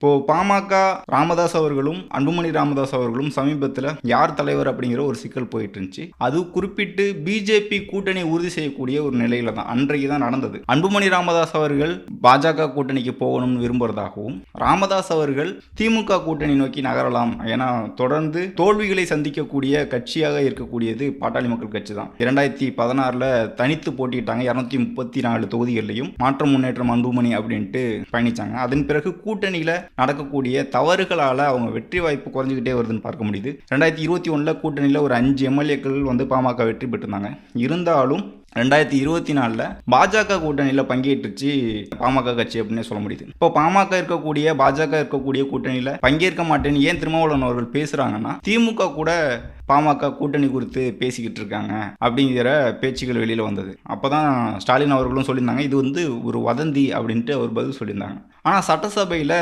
இப்போ பாமக ராமதாஸ் அவர்களும் அன்புமணி ராமதாஸ் அவர்களும் சமீபத்தில் யார் தலைவர் அப்படிங்கிற ஒரு சிக்கல் போயிட்டு இருந்துச்சு. அது குறிப்பிட்டு பிஜேபி கூட்டணி உறுதி செய்யக்கூடிய ஒரு நிலையில தான் அன்றைக்கு தான் நடந்தது. அன்புமணி ராமதாஸ் அவர்கள் பாஜக கூட்டணிக்கு போகணும்னு விரும்புறதாகவும், ராமதாஸ் அவர்கள் திமுக கூட்டணி நோக்கி நகரலாம், ஏன்னா தொடர்ந்து தோல்விகளை சந்திக்கக்கூடிய கட்சியாக இருக்கக்கூடியது பாட்டாளி மக்கள் கட்சி தான். 2016 தனித்து போட்டிட்டாங்க. 234 தொகுதிகளிலையும் மாற்றம் முன்னேற்றம் அன்புமணி அப்படின்ட்டு பயணிச்சாங்க. அதன் பிறகு கூட்டணியில நடக்கக்கூடிய தவறுகளால அவங்க வெற்றி வாய்ப்பு குறைஞ்சிக்கிட்டே வருதுன்னு பார்க்க முடியுது. 2021 கூட்டணியில் ஒரு 5 எம்எல்ஏக்கள் பாமக வெற்றி பெற்றிருந்தாங்க. இருந்தாலும் 2024 பாஜக கூட்டணியில் பங்கேற்றுச்சு பாமக கட்சி அப்படின்னே சொல்ல முடியுது. இப்போ பாமக இருக்கக்கூடிய பாஜக இருக்கக்கூடிய கூட்டணியில் பங்கேற்க மாட்டேன்னு ஏன் திருமாவளவன் அவர்கள் பேசுறாங்கன்னா, திமுக கூட பாமக கூட்டணி குறித்து பேசிக்கிட்டு இருக்காங்க அப்படிங்கிற பேச்சுகள் வெளியில் வந்தது. அப்போதான் ஸ்டாலின் அவர்களும் சொல்லியிருந்தாங்க, இது ஒரு வதந்தி அப்படின்ட்டு அவர் பதில் சொல்லியிருந்தாங்க. ஆனால் சட்டசபையில்